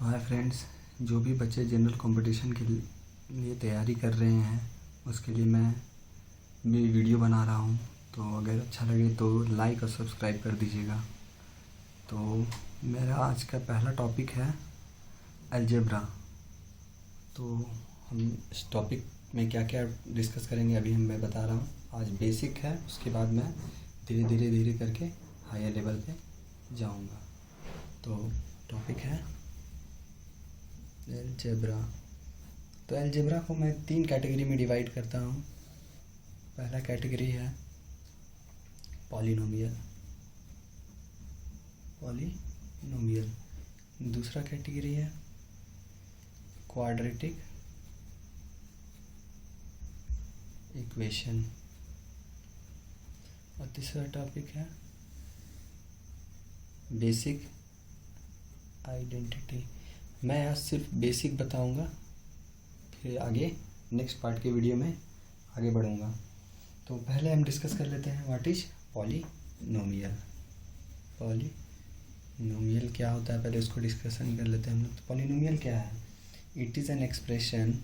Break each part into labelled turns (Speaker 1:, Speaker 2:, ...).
Speaker 1: तो hi friends, जो भी बच्चे जनरल कंपटीशन के लिए तैयारी कर रहे हैं उसके लिए मैं भी वीडियो बना रहा हूँ। तो अगर अच्छा लगे तो लाइक और सब्सक्राइब कर दीजिएगा। तो मेरा आज का पहला टॉपिक है अलजेब्रा। तो हम इस टॉपिक में क्या क्या डिस्कस करेंगे अभी मैं बता रहा हूँ। आज बेसिक है, उसके बाद मैं धीरे धीरे करके हायर लेवल पे जाऊँगा। तो टॉपिक है अलजेब्रा। तो अलजेब्रा को मैं 3 कैटेगरी में डिवाइड करता हूँ। पहला कैटेगरी है पॉलिनोमियल। दूसरा कैटेगरी है क्वाड्रेटिक इक्वेशन और तीसरा टॉपिक है बेसिक आइडेंटिटी। मैं आज सिर्फ बेसिक बताऊंगा, फिर आगे नेक्स्ट पार्ट के वीडियो में आगे बढ़ूंगा। तो पहले हम डिस्कस कर लेते हैं व्हाट इज पॉलिनोमियल। पॉलिनोमियल क्या होता है, पहले उसको डिस्कशन कर लेते हैं हम लोग। तो पॉलिनोमियल क्या है? It is an expression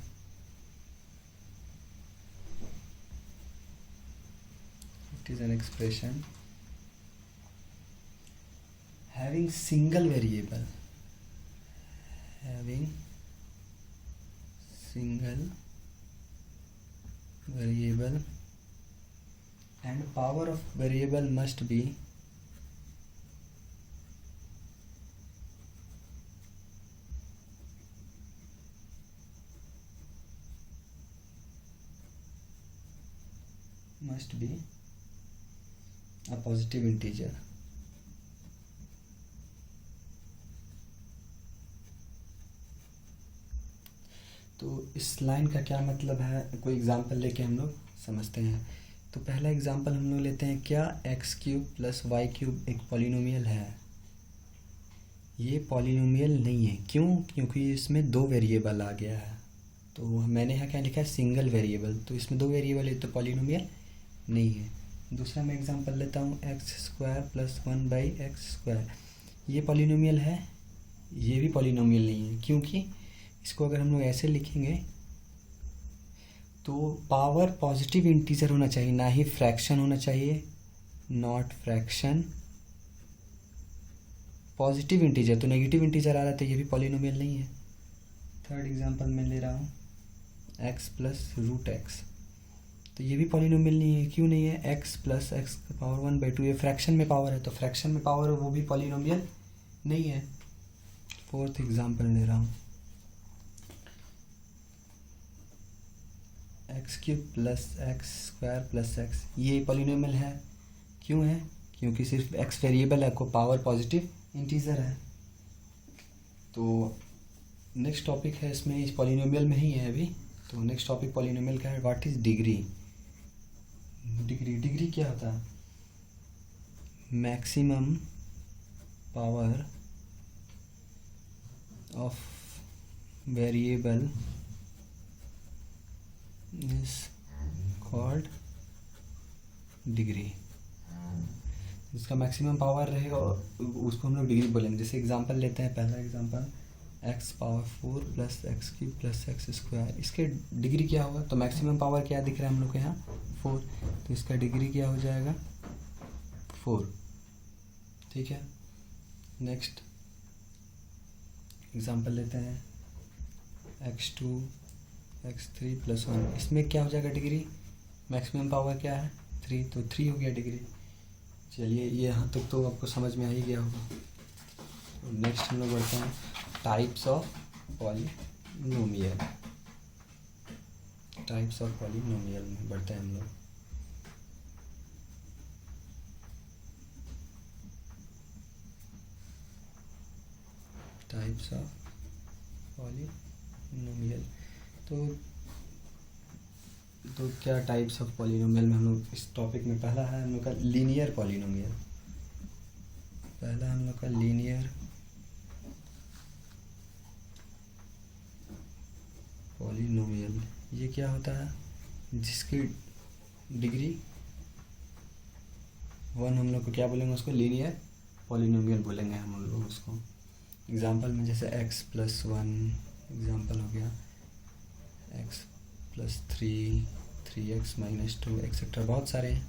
Speaker 1: having single variable and power of variable must be a positive integer। तो इस लाइन का क्या मतलब है, कोई एग्जांपल लेके हम लोग समझते हैं। तो पहला एग्जांपल हम लोग लेते हैं, क्या x³ + y³ एक पॉलिनोमियल है? ये पॉलिनोमियल नहीं है। क्यों? क्योंकि इसमें 2 वेरिएबल आ गया है। तो मैंने यहाँ क्या लिखा है, सिंगल वेरिएबल। तो इसमें 2 वेरिएबल है तो पॉलिनोमियल नहीं है। दूसरा मैं एग्जांपल लेता हूँ, x² + 1/x²। ये पॉलिनोमियल है? ये भी पॉलिनोमियल नहीं है। क्योंकि इसको अगर हम लोग ऐसे लिखेंगे तो पावर पॉजिटिव इंटीजर होना चाहिए, ना ही फ्रैक्शन होना चाहिए। Not fraction, positive integer. तो नेगेटिव इंटीजर आ रहा है तो ये भी पॉलिनोमियल नहीं है। थर्ड एग्जांपल मैं ले रहा हूँ, x + √x। तो ये भी पॉलिनोमियल नहीं है। क्यों नहीं है? x + x⁻1/2 ये फ्रैक्शन में पावर है, तो फ्रैक्शन में पावर वो भी पॉलिनोमियल नहीं है। फोर्थ एग्जांपल ले रहा हूँ, x³ + x² + x। ये पॉलिनोमियल है। क्यों है? क्योंकि सिर्फ x वेरिएबल है, को पावर पॉजिटिव इंटीजर है। तो नेक्स्ट टॉपिक है, इसमें इस पॉलिनोमियल में ही है अभी। तो नेक्स्ट टॉपिक पॉलिनोमियल का है, व्हाट इज डिग्री। डिग्री क्या होता है? Maximum power of variable is called degree. जिसका मैक्सिमम पावर रहेगा उसको हम लोग डिग्री बोलेंगे। जैसे एग्जांपल लेते हैं, पहला एग्जांपल x⁴ + x³ + x²। इसके डिग्री क्या होगा? तो मैक्सिमम पावर क्या दिख रहा है हम लोग को यहाँ? 4। तो इसका डिग्री क्या हो जाएगा? 4। ठीक है। नेक्स्ट एग्जांपल लेते हैं, x2 x3 + 1। इसमें क्या हो जाएगा डिग्री? मैक्सिमम पावर क्या है? 3। तो 3 हो गया डिग्री। चलिए, ये यहाँ तक तो आपको समझ में आ ही गया होगा। तो नेक्स्ट हम लोग बढ़ते हैं टाइप्स ऑफ पॉलिनोमियल। में बढ़ते हैं हम लोग। Types of polynomial. तो क्या टाइप्स ऑफ पॉलिनोमियल में हम लोग इस टॉपिक में पहला है हम लोग का लीनियर पॉलिनोमियल। ये क्या होता है? जिसकी डिग्री 1 हम लोग को क्या बोलेंगे? उसको लीनियर पॉलिनोमियल बोलेंगे हम लोग उसको। एग्जाम्पल में जैसे x प्लस वन एग्जाम्पल हो गया, x plus three, 3x minus two etcetera, बहुत सारे हैं।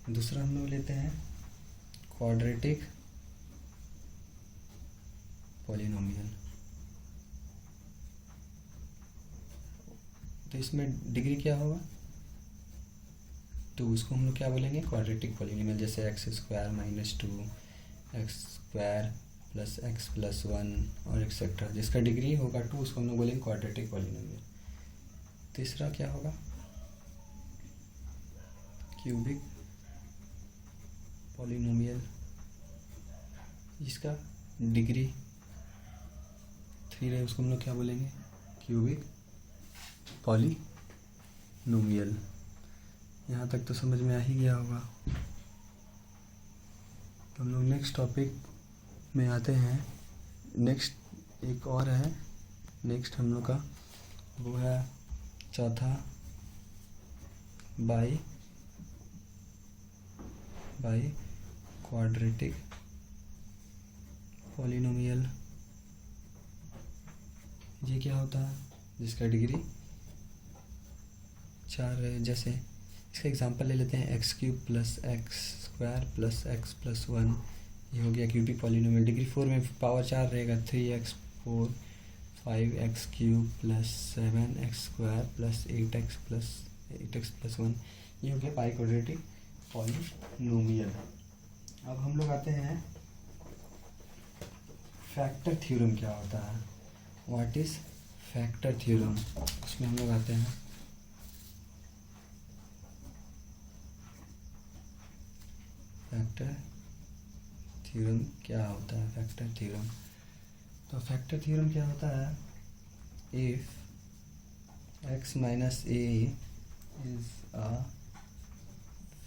Speaker 1: दूसरा हम लोग लेते हैं क्वाड्रेटिक पॉलिनोमियल। तो इसमें डिग्री क्या होगा, तो उसको हम लोग क्या बोलेंगे, क्वाड्रेटिक पॉलिनोमियल। जैसे x square minus to, x square plus x plus one और एक्सेट्रा, जिसका डिग्री होगा टू, उसको हम लोग बोलेंगे क्वाड्रेटिक पॉलिनोमियल। तीसरा क्या होगा, क्यूबिक पॉलिनोमियल, जिसका डिग्री थ्री रहे, उसको हम लोग क्या बोलेंगे, क्यूबिक पॉलिनोमियल। यहाँ तक तो समझ में आ ही गया होगा। तो हम लोग नेक्स्ट टॉपिक में आते हैं। नेक्स्ट एक और है, नेक्स्ट हम लोग का वो है चौथा, बाई क्वाड्रेटिक पॉलिनोमियल। ये क्या होता है, जिसका डिग्री चार है। जैसे इसका एग्जांपल ले लेते हैं, x cube plus x square plus x plus one, ये हो गया क्यूबिक पॉलिनोमियल। डिग्री फोर में पावर चार रहेगा, 3x 4 5x cube plus 7x square plus 8x plus one, ये हो गया बाई क्वाड्रेटिक पॉलिनोमियल। अब हम लोग आते हैं फैक्टर थ्योरम क्या होता है, व्हाट इज फैक्टर थ्योरम। उसमें हम लोग आते हैं फैक्टर थ्योरम क्या होता है। फैक्टर थ्योरम, तो फैक्टर थ्योरम क्या होता है, if x minus a is a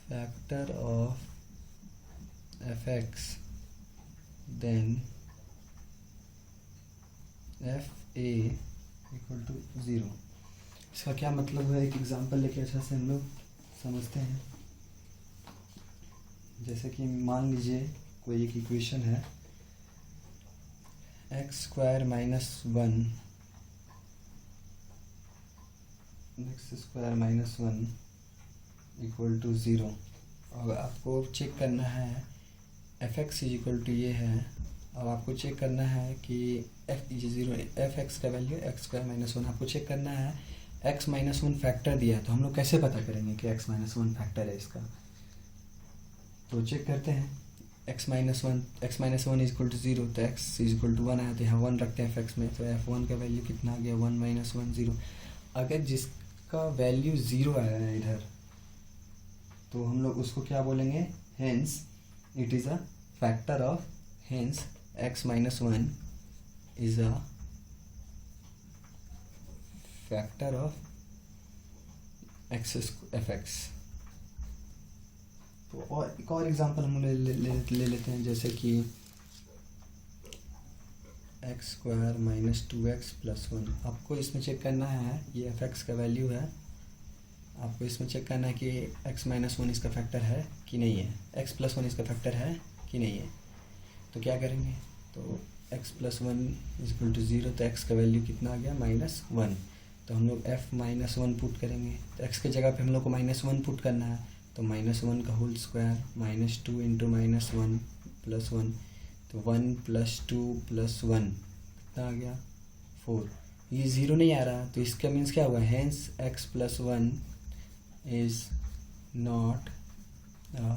Speaker 1: factor of fx then fa equal to zero. इसका क्या मतलब है, एक एग्जांपल लेके अच्छा से हम लोग समझते हैं। जैसे कि मान लीजिए कोई एक इक्वेशन है, x square minus one, X square minus one equal to zero. और आपको चेक करना है F x is equal to ये है, अब आपको चेक करना है कि F is zero, F X का value X square minus one, आपको चेक करना है एक्स माइनस वन फैक्टर दिया है। तो हम लोग कैसे पता करेंगे कि एक्स माइनस वन फैक्टर है इसका, तो चेक करते हैं x minus one is equal to zero, तो x is equal to one आया, तो यहाँ वन रखते हैं f में, तो f1 का वैल्यू कितना आ गया, वन माइनस वन ज़ीरो। अगर जिसका वैल्यू ज़ीरो आया है इधर, तो हम लोग उसको क्या बोलेंगे, hence it is a factor of, hence x minus one is a factor of F x. तो और एक और एग्जांपल हम ले लेते हैं, जैसे कि x square minus to x plus one. आपको इसमें चेक करना है, ये एफ एक्स का वैल्यू है, आपको इसमें चेक करना है कि एक्स माइनस वन इसका फैक्टर है कि नहीं है, एक्स प्लस वन इसका फैक्टर है कि नहीं है। तो क्या करेंगे, तो x plus one is equal to zero, तो एक्स का वैल्यू कितना आ गया, माइनस वन। तो हम लोग एफ माइनस वन पुट करेंगे, तो एक्स के जगह पे हम लोग को माइनस वन पुट करना है, तो माइनस वन का whole square minus two into minus one plus one, तो one plus two plus one कितना आ गया, फोर। ये ज़ीरो नहीं आ रहा, तो इसका मीन्स क्या हुआ, hence x plus one is not a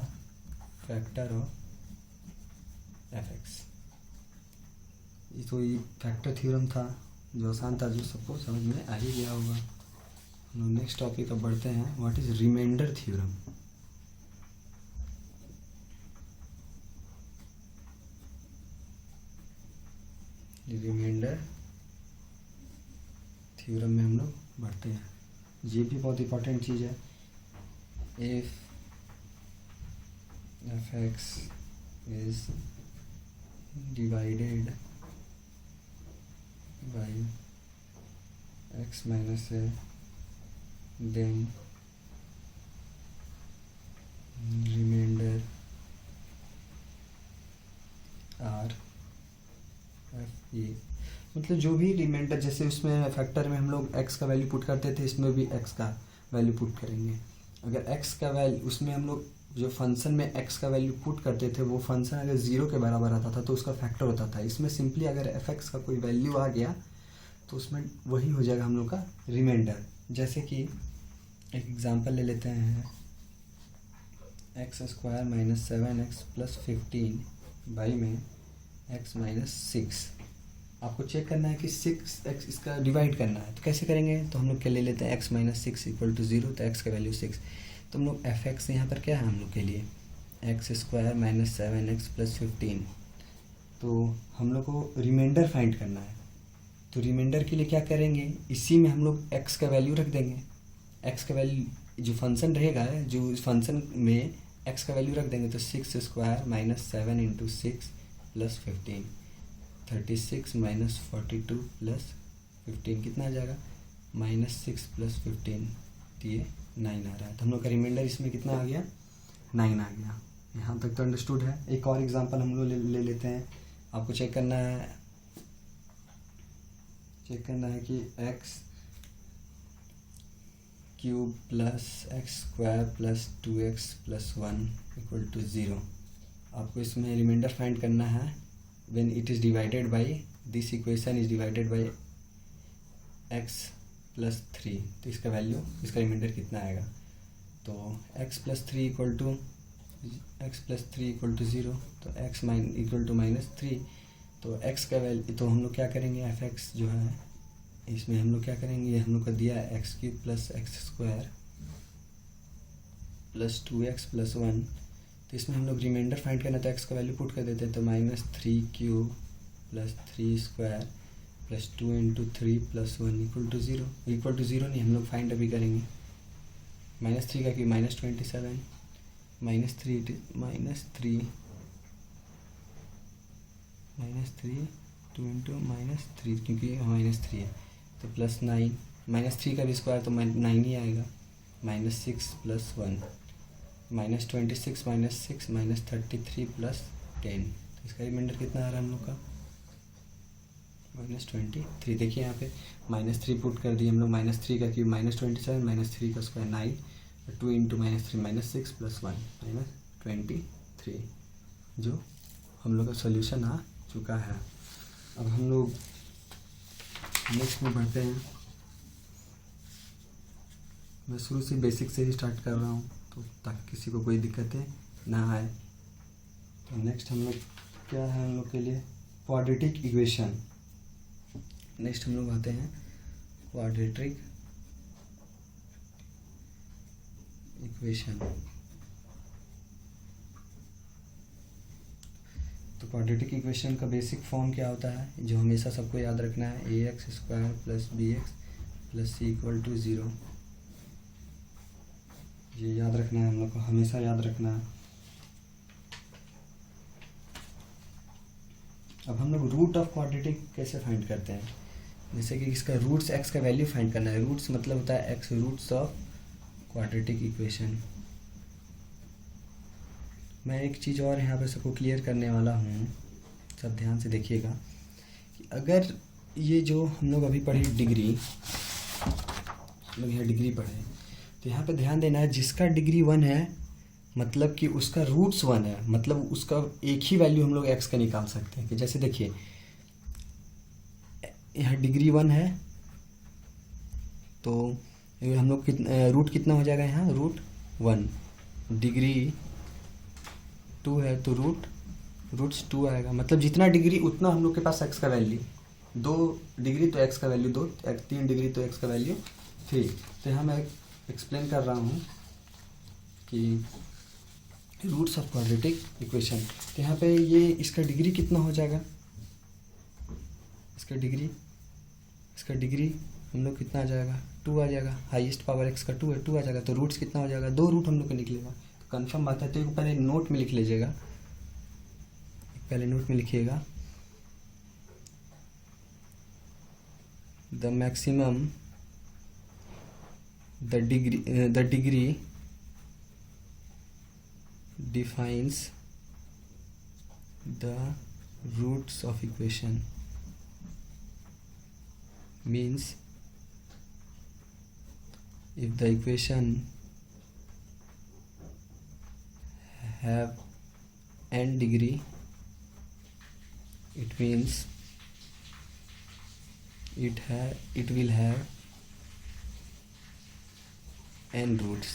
Speaker 1: factor of F x. तो ये फैक्टर थ्योरम था, जो आसान था, जो सबको समझ में आ ही गया होगा। हम लोग नेक्स्ट टॉपिक अब बढ़ते हैं, what is remainder theorem. Remainder theorem में हम लोग बढ़ते हैं, ये भी बहुत इंपॉर्टेंट चीज़ है। If f x is divided by x minus a, then remainder R f ये मतलब जो भी रिमाइंडर, जैसे उसमें फैक्टर में हम लोग x का वैल्यू पुट करते थे, इसमें भी x का वैल्यू पुट करेंगे। अगर x का वैल्यू, उसमें हम लोग जो फंक्शन में x का वैल्यू पुट करते थे वो फंक्शन अगर 0 के बराबर आता था तो उसका फैक्टर होता था। इसमें सिंपली अगर f(x) का कोई वैल्यू आ गया तो उसमें वही हो जाएगा हम लोग का रिमाइंडर। जैसे कि एक एग्जांपल ले लेते हैं, x² - 7x + 15 बाई में x - 6। आपको चेक करना है कि 6x इसका डिवाइड करना है, तो कैसे करेंगे? तो हम लोग क्या ले लेते हैं, x - 6 = 0, तो x का वैल्यू 6। तो हम लोग f(x) यहाँ पर क्या है हम लोग के लिए, x² - 7x + 15। तो हम लोग को रिमाइंडर फाइंड करना है। तो रिमाइंडर के लिए क्या करेंगे, इसी में हम लोग x का वैल्यू रख देंगे। x का वैल्यू जो फंक्शन रहेगा, जो फंक्शन में x का वैल्यू रख देंगे, तो 6² - 7 × 6 + 15, 36 - 42 + 15 कितना आ जाएगा, -6 + 15, तो ये 9 आ रहा है। तो हम लोग का रिमाइंडर इसमें कितना आ गया, 9 आ गया। यहाँ तक तो अंडरस्टूड है। एक और एग्जांपल हम लोग ले लेते हैं। आपको चेक करना है कि x³ + x² + 2x + 1 = 0। आपको इसमें रिमाइंडर फाइंड करना है when it is divided by, this equation is divided by x + 3। तो इसका वैल्यू, इसका रिमाइंडर कितना आएगा, तो x + 3 = 0, तो x = -3। तो x का वैल्यू, तो हम लोग क्या करेंगे, f(x) जो है इसमें हम लोग क्या करेंगे, ये हम लोग का दिया है x³ + x² + 2x + 1। तो इसमें हम लोग रिमाइंडर फाइंड करना, तो x का वैल्यू पुट कर देते हैं, तो -3³ + 3² + 2 × 3 + 1 = 0। इक्वल टू 0 नहीं, हम लोग फाइंड अभी करेंगे। -3 का क्यूब -27, -3 2 × -3 क्योंकि -3 है, तो +9, -3 का भी स्क्वायर तो 9 ही आएगा, -6 + 1, -26 - 6 -33 + 10। तो इसका रिमाइंडर कितना आ रहा है हम लोग का, -23। देखिए यहाँ पे -3 पुट कर दिए हम लोग। -3 का क्यूब -27, -3 का स्क्वायर 9, 2 × -3 -6 + 1 -23, जो हम लोग का सोल्यूशन आ चुका है। अब हम लोग नेक्स्ट में बढ़ते हैं। मैं शुरू से बेसिक से ही स्टार्ट कर रहा हूँ, तो ताकि किसी को कोई दिक्कतें ना आए। तो नेक्स्ट हम लोग क्या है हम लोग के लिए, क्वाड्रेटिक इक्वेशन। नेक्स्ट हम लोग आते हैं क्वाड्रेटिक इक्वेशन। तो क्वाड्रेटिक इक्वेशन का बेसिक फॉर्म क्या होता है, जो हमेशा सबको याद रखना है, ax² + bx + c = 0। ये याद रखना है हम लोग को, हमेशा याद रखना है। अब हम लोग रूट ऑफ क्वाड्रेटिक कैसे फाइंड करते हैं, जैसे कि इसका रूट्स x का वैल्यू फाइंड करना है। रूट्स मतलब होता है x, roots of quadratic equation. मैं एक चीज़ और यहाँ पे सबको क्लियर करने वाला हूँ, सब ध्यान से देखिएगा कि अगर ये जो हम लोग अभी पढ़े डिग्री, हम लोग यहाँ डिग्री पढ़े, तो यहाँ पे ध्यान देना है, जिसका डिग्री 1 है मतलब कि उसका रूट्स 1 है, मतलब उसका एक ही वैल्यू हम लोग x का निकाल सकते हैं। कि जैसे देखिए यहाँ डिग्री 1 है, तो हम लोग रूट कितना हो जाएगा, यहाँ रूट 1। डिग्री 2 है तो रूट्स 2 आएगा, मतलब जितना डिग्री उतना हम लोग के पास x का वैल्यू। 2 डिग्री तो x का वैल्यू 2, 3 डिग्री तो x का वैल्यू 3। तो यहाँ मैं एक्सप्लेन कर रहा हूँ कि रूट्स ऑफ क्वाड्रेटिक इक्वेशन। तो यहाँ पे ये इसका डिग्री कितना हो जाएगा, इसका डिग्री हम लोग कितना आ जाएगा, 2 आ जाएगा। हाईएस्ट पावर x का 2 है, 2 आ जाएगा। तो रूट्स कितना हो जाएगा, 2 रूट हम लोग का निकलेगा। तो कन्फर्म बात है। तो एक पहले नोट में लिख लीजिएगा, पहले नोट में लिखिएगा, the maximum the degree defines the roots of equation। means if the equation have n degree, it means it will have n roots.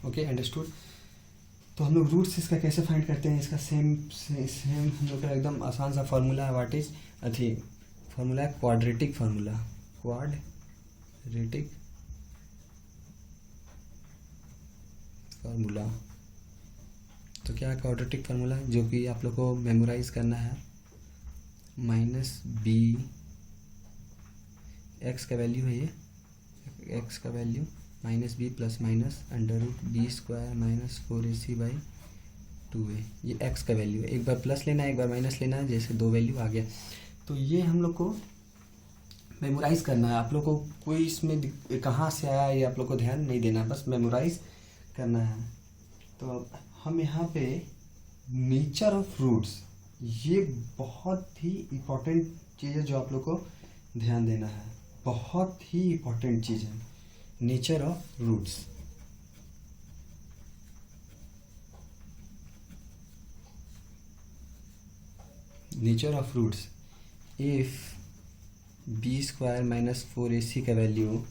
Speaker 1: Okay, understood. तो हम लोग रूट्स इसका कैसे फाइंड करते हैं, इसका सेम हम लोग का एकदम आसान सा फार्मूला है। व्हाट इज अथी फार्मूला है क्वाड्रेटिक फार्मूला, क्वाड्रेटिक फार्मूला। तो क्या है क्वाड्रेटिक फार्मूला, जो कि आप लोग को मेमोराइज करना है। माइनस बी, एक्स का वैल्यू है ये, एक्स का value minus b plus minus under root b square minus 4ac by 2a, ये एक्स का वैल्यू है। एक बार प्लस लेना है, एक बार माइनस लेना है, जैसे दो वैल्यू आ गया। तो ये हम लोग को मेमोराइज करना है। आप लोग को कोई इसमें कहाँ से आया ये आप लोग को ध्यान नहीं देना, बस मेमोराइज करना है। तो अब हम यहाँ पे नेचर ऑफ रूट्स, ये बहुत ही इम्पोर्टेंट चीज़ है जो आप लोग को ध्यान देना है, बहुत ही इम्पोर्टेंट चीज़ है। Nature of roots, nature of roots, if B square minus 4ac का value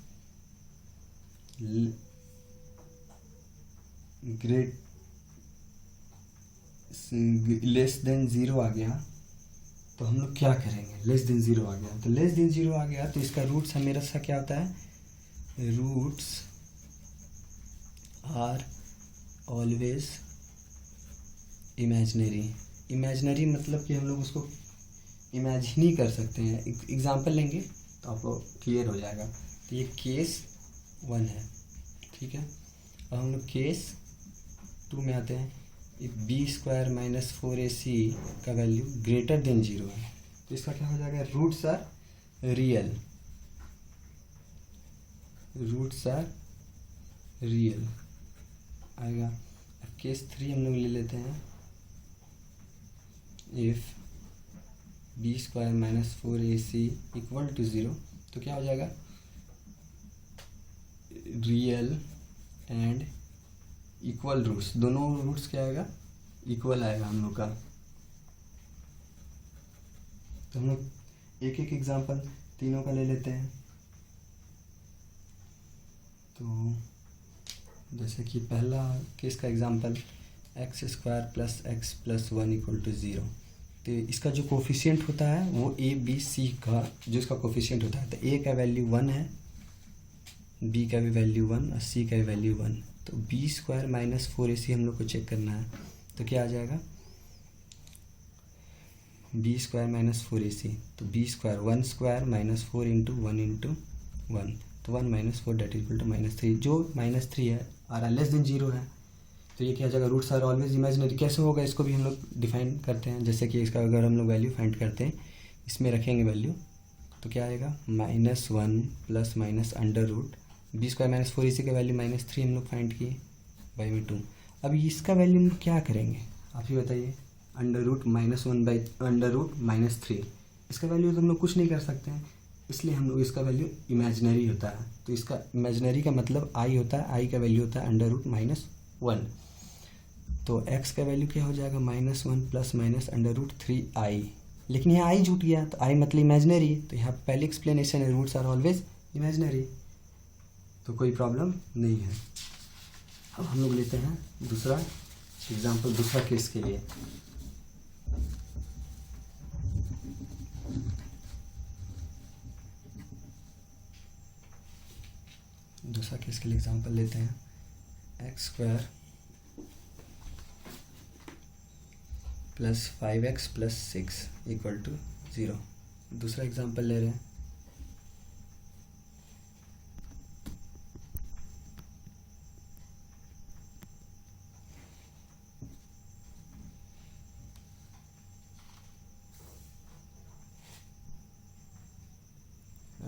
Speaker 1: great less than zero आ गया, तो हम लोग क्या करेंगे। लेस देन ज़ीरो आ गया, तो लेस देन ज़ीरो आ गया तो इसका रूट्स मेरा सा क्या होता है, roots are always imaginary. Imaginary मतलब कि हम लोग उसको इमेजिन ही कर सकते हैं। एग्जांपल लेंगे तो आपको क्लियर हो जाएगा। तो ये केस 1 है, ठीक है। अब हम लोग केस 2 में आते हैं। If B square minus 4ac का वैल्यू ग्रेटर देन 0 है, तो इसका क्या हो जाएगा, roots are real, roots are real आएगा। अब केस 3 हम लोग ले लेते हैं। If B square minus 4ac equal to 0, तो क्या हो जाएगा, रियल एंड इक्वल रूट्स, दोनों रूट्स क्या आएगा, इक्वल आएगा हम लोग का। तो हम लोग एक एक एग्जांपल तीनों का ले लेते हैं। तो जैसे कि पहला केस का example x square plus x plus 1 equal to 0। तो इसका जो कोफिशिएंट होता है वो ए बी सी का जो इसका कोफिशिएंट होता है, तो ए का वैल्यू 1 है, बी का भी वैल्यू 1 और सी का भी वैल्यू 1। तो बी स्क्वायर माइनस 4ac हम लोग को चेक करना है, तो क्या आ जाएगा, बी स्क्वायर माइनस 4ac, तो b square 1 square minus 4 into 1 into 1, तो 1 माइनस 4 डेट इक्वल टू -3, जो -3 है आ रहा लेस देन 0 है। तो ये क्या हो जाएगा, रूट्स आर ऑलवेज इमेजिनरी। कैसे होगा, इसको भी हम लोग डिफाइन करते हैं। जैसे कि इसका अगर हम लोग वैल्यू फाइंड करते हैं, इसमें रखेंगे वैल्यू, तो क्या आएगा, -1 plus minus under root b square minus 4ac का वैल्यू -3 हम लोग फाइंड किए बाई में 2। अब इसका वैल्यू हम लोग क्या करेंगे, आप ही बताइए। Under root -1 by under root -3, इसका वैल्यू तो हम लोग कुछ नहीं कर सकते हैं, इसलिए हम लोग इसका वैल्यू इमेजिनरी होता है। तो इसका इमेजिनरी का मतलब आई होता है, आई का वैल्यू होता है अंडर रूट -1। तो एक्स का वैल्यू क्या हो जाएगा, -1 plus minus under root 3i। लेकिन यहाँ आई जुट गया, तो आई मतलब इमेजिनरी, तो यहाँ पहली एक्सप्लेनेशन है, रूट्स आर ऑलवेज इमेजिनरी, तो कोई प्रॉब्लम नहीं है। अब हम लोग लेते हैं दूसरा एग्जाम्पल, दूसरा केस के लिए। दूसरा केस के लिए एग्जाम्पल लेते हैं। X square plus 5x plus 6 equal to 0। दूसरा एग्जाम्पल ले रहे हैं।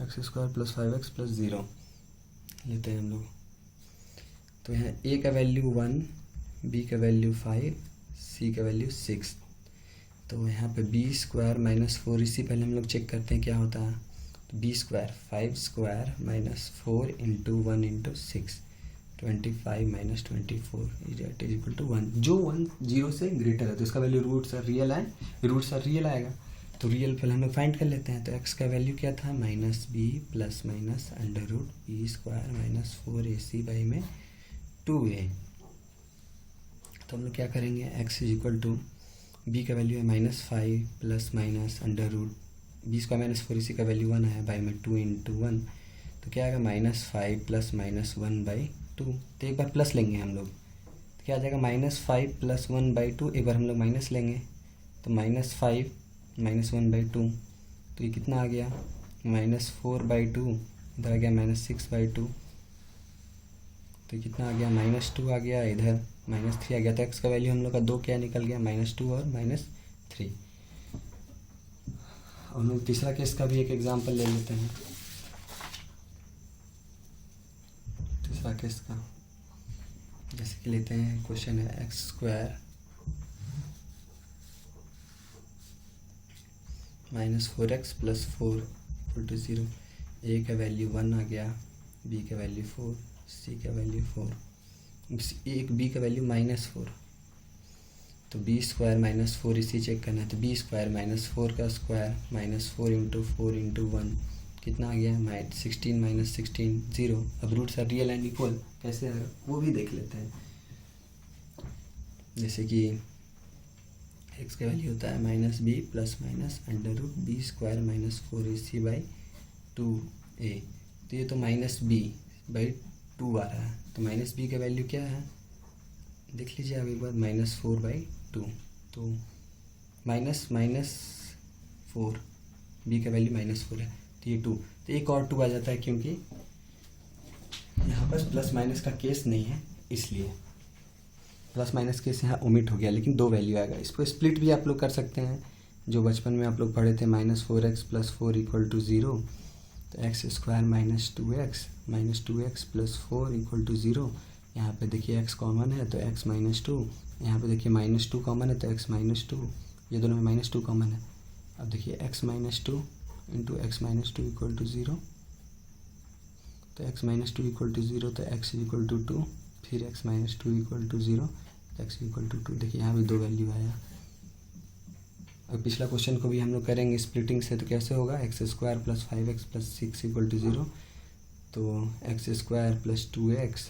Speaker 1: X square plus 5x plus 0 लेते हैं हम लोग। तो यहाँ a का वैल्यू 1, b का वैल्यू 5, c का वैल्यू 6। तो यहाँ पे बी स्क्वायर माइनस 4 इसी पहले हम लोग चेक करते हैं क्या होता है। तो b square 5 square minus 4 into 1 into 6 25 minus 24 is equal to 1। जो 1 0 से ग्रेटर है तो इसका वैल्यू रूट्स और रियल आएगा। तो रियल पहले हम लोग फाइंड कर लेते हैं। तो एक्स का वैल्यू क्या था, minus b plus minus under root b square minus 4ac by में 2a। तो हम लोग क्या करेंगे, x is equal to b का वैल्यू है minus 5 plus minus under root b square minus 4ac का वैल्यू 1 है बाई में 2 इंटू 1। तो क्या आएगा, माइनस 5 प्लस माइनस 1 बाई 2। तो एक बार प्लस लेंगे हम लोग, तो क्या आ जाएगा, माइनस 5 प्लस 1 बाई 2। एक बार हम लोग माइनस लेंगे तो माइनस 5 माइनस 1 बाई 2। तो ये कितना आ गया, माइनस 4 बाई 2। इधर आ गया माइनस 6 बाई 2। तो कितना आ गया, माइनस 2 आ गया, इधर माइनस 3 आ गया। तो एक्स का वैल्यू हम लोग का 2 क्या निकल गया, माइनस 2 और माइनस 3। और हम लोग तीसरा केस का भी एक एग्जांपल ले लेते हैं। तीसरा केस का जैसे कि लेते हैं, क्वेश्चन है x square minus 4x plus 4 equal to 0। A का वैल्यू 1 आ गया, बी का वैल्यू 4, सी का वैल्यू 4, एक बी का वैल्यू माइनस 4। तो बी स्क्वायर माइनस 4 इसी चेक करना है। तो बी स्क्वायर माइनस 4 का स्क्वायर माइनस 4 इंटू 4 इंटू 1 कितना आ गया, 16 माइनस 16 0। अब roots are real and equal, कैसे आएगा वो भी देख लेते हैं। जैसे कि एक्स का वैल्यू होता है minus b plus minus under root b square minus 4ac by 2a। तो ये तो माइनस बी बाई 2 आ रहा है। तो माइनस बी का वैल्यू क्या है, देख लीजिए आप एक बार, माइनस 4 बाई 2। तो माइनस 4, बी का वैल्यू माइनस 4 है, तो ये 2। तो एक और 2 आ जाता है क्योंकि यहाँ पर प्लस माइनस का केस नहीं है, इसलिए प्लस माइनस केस यहाँ ओमिट हो गया, लेकिन 2 वैल्यू आएगा। इसको स्प्लिट भी आप लोग कर सकते हैं, जो बचपन में आप लोग पढ़े थे, minus 4x plus 4 equal to 0। तो x square minus 2x plus 4 equal to 0। यहाँ पे देखिए x कॉमन है तो x माइनस 2, यहाँ पे देखिए माइनस 2 कॉमन है तो x माइनस 2, ये दोनों में माइनस 2 कॉमन है। अब देखिए x minus 2 into x minus 2 equal to 0। तो x माइनस 2 इक्वल टू 0, तो x इक्वल टू 2, फिर x minus 2 equal to 0, x equal to 2। देखिए यहाँ भी 2 वैल्यू आया। अब पिछला क्वेश्चन को भी हम लोग करेंगे स्प्लिटिंग से, तो कैसे होगा, x square plus 5x plus 6 equal to 0। तो x square plus 2x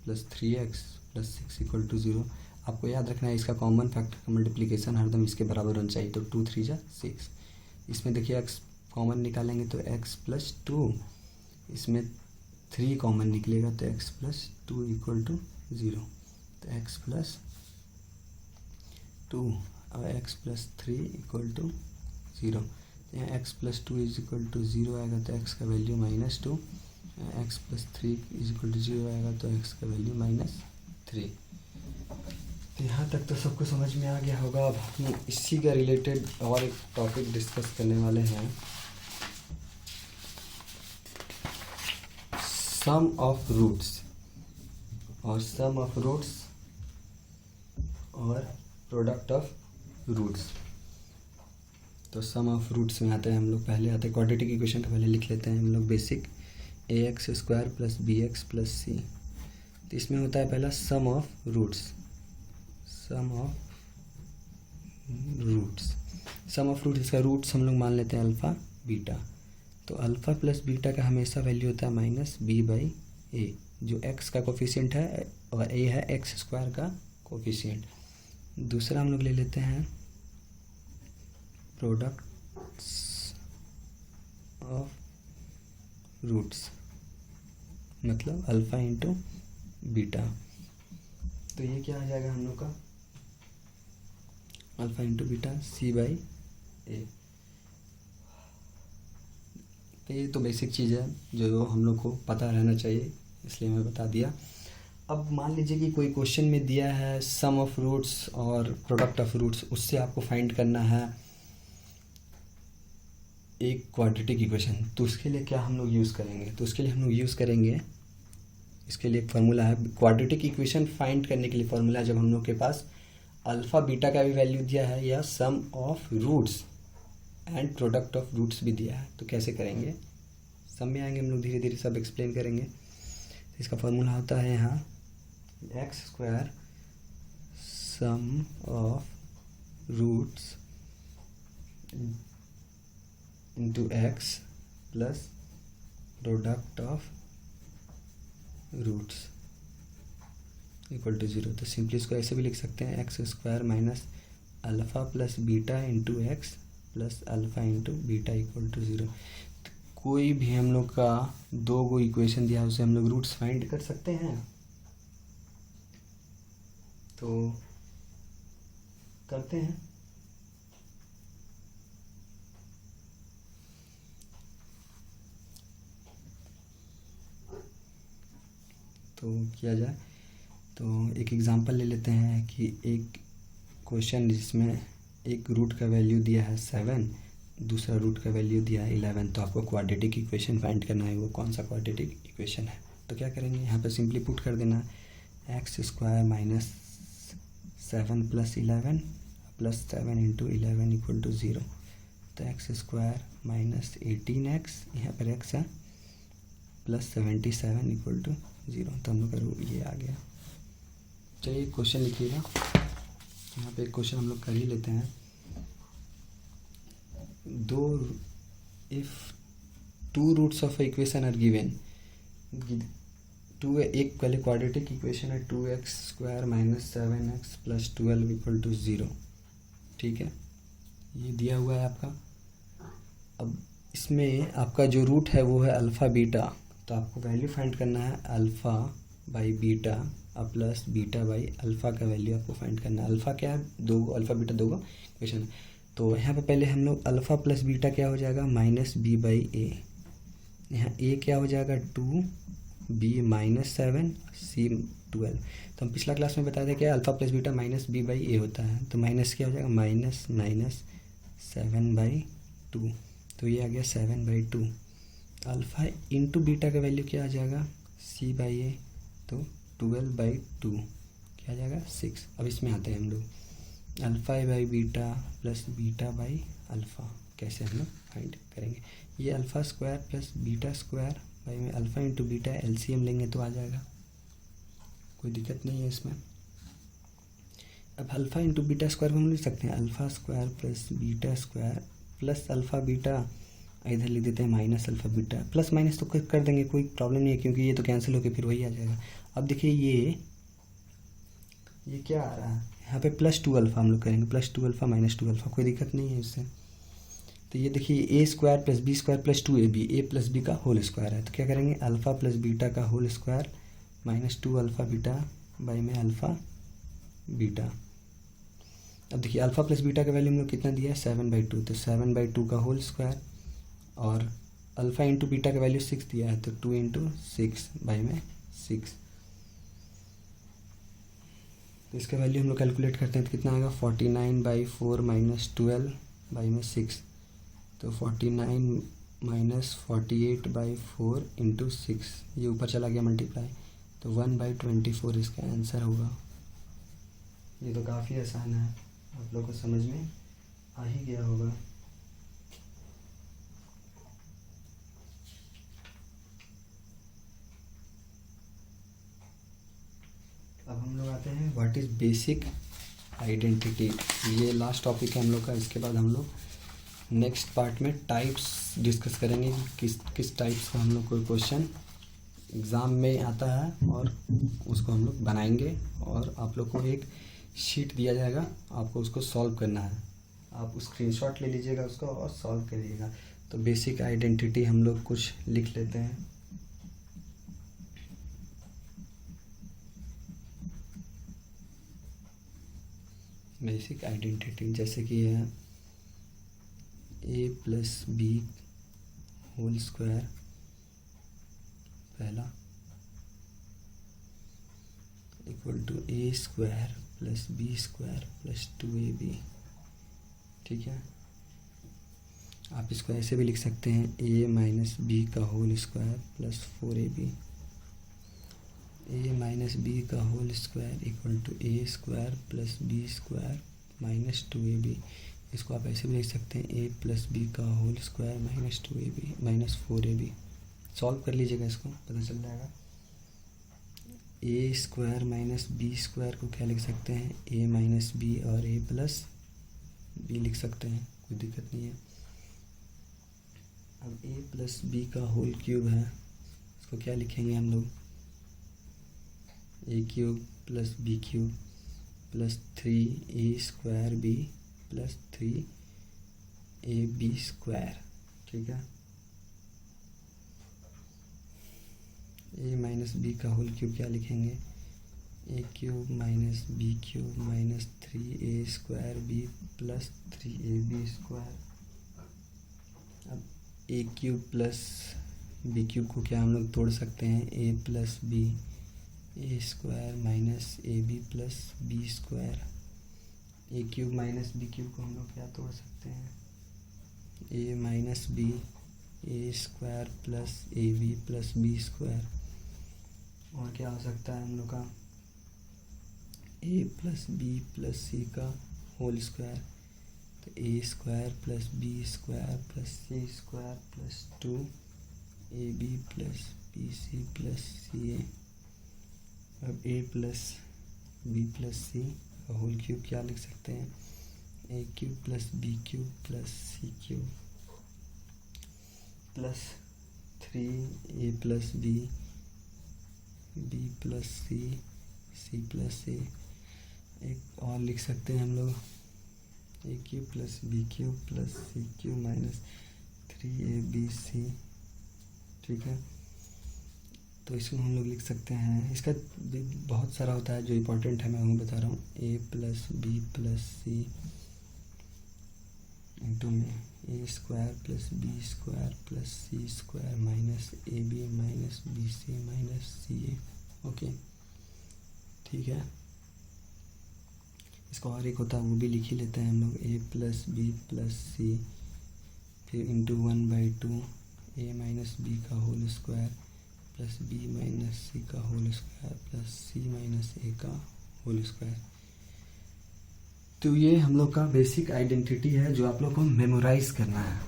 Speaker 1: plus 3x plus 6 equal to 0। आपको याद रखना है इसका कॉमन फैक्टर का मल्टीप्लिकेशन हरदम इसके बराबर होना चाहिए। तो 2 3 जा 6। इसमें देखिए x कॉमन निकालेंगे तो x प्लस 2, इसमें 3 कॉमन निकलेगा तो x प्लस 2 इक्वल टू 0। तो x प्लस 2 और x प्लस 3 इक्वल टू 0। तो यहाँ x plus 2 is equal to 0 आएगा तो x का value minus 2, x plus 3 is equal to 0 आएगा तो x का वैल्यू माइनस 3। तो यहाँ तक तो सबको समझ में आ गया होगा। अब हम इसी का रिलेटेड और एक टॉपिक डिस्कस करने वाले हैं, सम ऑफ रूट्स और सम ऑफ रूट्स और प्रोडक्ट ऑफ रूट्स। तो सम ऑफ रूट्स में आते हैं हम लोग, पहले आते हैं क्वाड्रेटिक इक्वेशन का पहले लिख लेते हैं हम लोग basic, ax square plus bx plus c। तो इसमें होता है पहला sum of roots. Sum of roots इसका रूट्स हम लोग मान लेते हैं अल्फ़ा बीटा। तो अल्फ़ा प्लस बीटा का हमेशा वैल्यू होता है माइनस b बाई ए, जो x का कोफिशिएंट है और a है एक्स स्क्वायर का कोफिशिएंट। दूसरा हम लोग ले लेते हैं प्रोडक्ट्स ऑफ रूट्स, मतलब अल्फ़ा इंटू बीटा। तो ये क्या आ जाएगा हम लोग का, alpha into beta c by A. तो ये तो बेसिक चीज़ है जो हम लोग को पता रहना चाहिए, इसलिए मैं बता दिया। अब मान लीजिए कि कोई क्वेश्चन में दिया है सम ऑफ रूट्स और प्रोडक्ट ऑफ रूट्स, उससे आपको फाइंड करना है एक क्वाड्रेटिक इक्वेशन। तो उसके लिए क्या हम लोग यूज़ करेंगे, तो उसके लिए हम लोग यूज़ करेंगे, इसके लिए एक फार्मूला है क्वाड्रेटिक इक्वेशन फाइंड करने के लिए। फार्मूला जब हम लोग के पास अल्फ़ा बीटा का भी वैल्यू दिया है या sum of roots and product of roots भी दिया है। तो कैसे करेंगे, सब में आएंगे हम लोग, धीरे धीरे सब एक्सप्लेन करेंगे। तो इसका फॉर्मूला होता है यहाँ x square sum of roots into x plus product of roots equal to 0। तो सिंपली इसको ऐसे भी लिख सकते हैं, x square minus alpha plus beta into x plus alpha into beta equal to 0। तो कोई भी हम लोग का दो गो इक्वेशन दिया है उसे हम लोग रूट्स फाइंड कर सकते हैं। तो करते हैं। तो किया जाए, तो एक एग्जांपल ले लेते हैं कि एक क्वेश्चन जिसमें एक रूट का वैल्यू दिया है 7, दूसरा रूट का वैल्यू दिया है 11। तो आपको क्वाड्रेटिक इक्वेशन फाइंड करना है, वो कौन सा क्वाड्रेटिक इक्वेशन है। तो क्या करेंगे, यहाँ पे सिंपली पुट कर देना x square minus 7 plus 11 plus 7 into 11 equal to 0। तो एक्स स्क्वायर माइनस 18x, यहाँ पर x है, प्लस 77 इक्वल टू 0। तो हम लोग का ये आ गया। चलिए क्वेश्चन लिखिएगा, यहाँ पे एक क्वेश्चन हम लोग कर ही लेते हैं। दो if two roots of equation are given, एक पहले क्वाड्रेटिक इक्वेशन है 2x square minus 7x plus 12 equal to 0। ठीक है, ये दिया हुआ है आपका। अब इसमें आपका जो रूट है वो है अल्फ़ा बीटा, तो आपको वैल्यू फाइंड करना है अल्फ़ा बाई बीटा अब प्लस बीटा बाई अल्फ़ा का वैल्यू आपको फाइंड करना है। अल्फ़ा क्या है, दो अल्फ़ा बीटा दो इक्वेशन। तो यहाँ पे पहले हम लोग अल्फ़ा प्लस बीटा क्या हो जाएगा, माइनस बी बाई ए। यहाँ ए क्या हो जाएगा 2, बी माइनस 7, सी 12। तो हम पिछला क्लास में बताया था क्या alpha plus beta minus B by A होता है। तो माइनस क्या हो जाएगा, माइनस माइनस 7/2। तो ये आ गया 7/2। अल्फ़ा इंटू बीटा का वैल्यू क्या आ जाएगा, सी बाई ए, तो 12/2 क्या आ जाएगा 6। अब इसमें आते हैं हम लोग alpha by beta plus beta by alpha कैसे हम लोग फाइंड करेंगे। ये alpha square plus beta square by में अल्फ़ा इंटू बीटा एलसीएम लेंगे तो आ जाएगा, कोई दिक्कत नहीं है इसमें। अब अल्फ़ा इंटू बीटा स्क्वायर हम लिख सकते हैं alpha square plus beta square plus alpha beta, इधर लिख देते हैं minus alpha beta. Plus minus तो कर देंगे, कोई प्रॉब्लम नहीं है क्योंकि ये तो कैंसिल होकर फिर वही आ जाएगा। अब देखिए ये क्या आ रहा है, यहाँ पे प्लस 2 अल्फ़ा हम लोग करेंगे, प्लस 2 अल्फ़ा माइनस 2 अल्फ़ा, कोई दिक्कत नहीं है इससे। तो ये देखिए A square plus B square plus 2ab, A plus B का होल स्क्वायर है। तो क्या करेंगे अल्फ़ा प्लस बीटा का whole square minus 2 alpha beta by में अल्फ़ा बीटा। अब देखिए अल्फ़ा प्लस बीटा का वैल्यू हम लोग कितना दिया है 7/2, तो 7/2 का होल स्क्वायर, और अल्फ़ा इंटू बीटा का वैल्यू 6 दिया है तो 2 इंटू 6 बाई में 6। तो इसका वैल्यू हम लोग कैलकुलेट करते हैं तो कितना आएगा 49/4 माइनस 12 बाई में 6। तो 49 माइनस 48/4 इंटू 6, ये ऊपर चला गया मल्टीप्लाई, तो 1/24 इसका आंसर होगा। ये तो काफ़ी आसान है, आप लोग को समझ में आ ही गया होगा। अब हम लोग आते हैं व्हाट इज़ बेसिक आइडेंटिटी। ये लास्ट टॉपिक है हम लोग का। इसके बाद हम लोग नेक्स्ट पार्ट में टाइप्स डिस्कस करेंगे, किस टाइप्स का हम लोग कोई क्वेश्चन एग्ज़ाम में आता है और उसको हम लोग बनाएंगे, और आप लोग को एक शीट दिया जाएगा, आपको उसको सॉल्व करना है। आप स्क्रीनशॉट ले लीजिएगा उसको और सॉल्व करिएगा। तो बेसिक आइडेंटिटी हम लोग कुछ लिख लेते हैं। बेसिक आइडेंटिटी जैसे कि है a plus b whole square पहला equal to a square plus B square plus 2ab। ठीक है, आप इसको ऐसे भी लिख सकते हैं a माइनस बी का whole square plus 4ab a minus B का whole square equal to a square plus B square minus 2ab। इसको आप ऐसे भी लिख सकते हैं ए प्लस बी का whole square minus 2ab minus 4ab। Solve कर लीजिएगा, इसको पता चल जाएगा। A square minus b square को क्या लिख सकते हैं, ए माइनस बी और ए प्लस बी लिख सकते हैं, कोई दिक्कत नहीं है। अब ए प्लस बी का होल क्यूब है, इसको क्या लिखेंगे हम लोग, A cube plus B cube plus 3a square B plus 3ab square. ठीक है, ए माइनस बी का होल क्यूब क्या लिखेंगे, A cube minus B cube minus 3a square B plus 3ab square. अब A cube plus B cube को क्या हम लोग तोड़ सकते हैं, ए plus B A square minus A B plus B square. A cube minus B cube को हम लोग क्या तोड़ सकते हैं, A minus B A square plus A B plus B square. और क्या हो सकता है हम लोग का, A plus B plus C का होल स्क्वायर, तो A square plus B square plus C square plus 2ab plus B C plus C A. अब A plus B plus C का होल क्यूब क्या लिख सकते हैं, A cube plus B cube plus C cube plus 3a plus B B plus C C plus A. एक और लिख सकते हैं हम लोग, A cube plus B cube plus C cube minus 3abc। ठीक है, तो इसको हम लोग लिख सकते हैं, इसका भी बहुत सारा होता है, जो इम्पोर्टेंट है मैं वही बता रहा हूँ। A plus B plus C into में A square plus B square plus C square minus A B minus B C minus C A. Okay, ठीक है, इसका और एक होता है वो भी लिख ही लेते हैं हम लोग, A plus B plus C फिर इंटू 1/2 ए माइनस बी का whole square plus B minus C का whole square plus C minus A का होल स्क्वायर। तो ये हम लोग का बेसिक आइडेंटिटी है जो आप लोग को मेमोराइज करना है।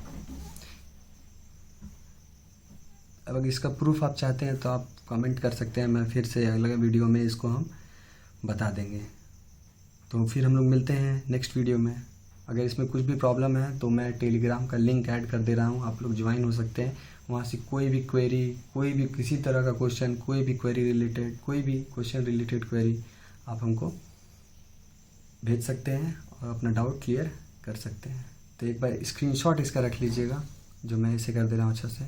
Speaker 1: अब अगर इसका प्रूफ आप चाहते हैं तो आप कमेंट कर सकते हैं, मैं फिर से अगले वीडियो में इसको हम बता देंगे। तो फिर हम लोग मिलते हैं नेक्स्ट वीडियो में। अगर इसमें कुछ भी प्रॉब्लम है तो मैं टेलीग्राम का लिंक ऐड कर दे रहा हूँ, आप लोग ज्वाइन हो सकते हैं। वहाँ से कोई भी क्वेरी, कोई भी किसी तरह का क्वेश्चन, कोई भी क्वेरी रिलेटेड, कोई भी क्वेश्चन रिलेटेड क्वेरी आप हमको भेज सकते हैं और अपना डाउट क्लियर कर सकते हैं। तो एक बार स्क्रीनशॉट इसका रख लीजिएगा जो मैं इसे कर दे रहा हूँ अच्छा से।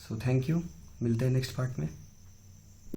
Speaker 1: सो थैंक यू, मिलते हैं नेक्स्ट पार्ट में।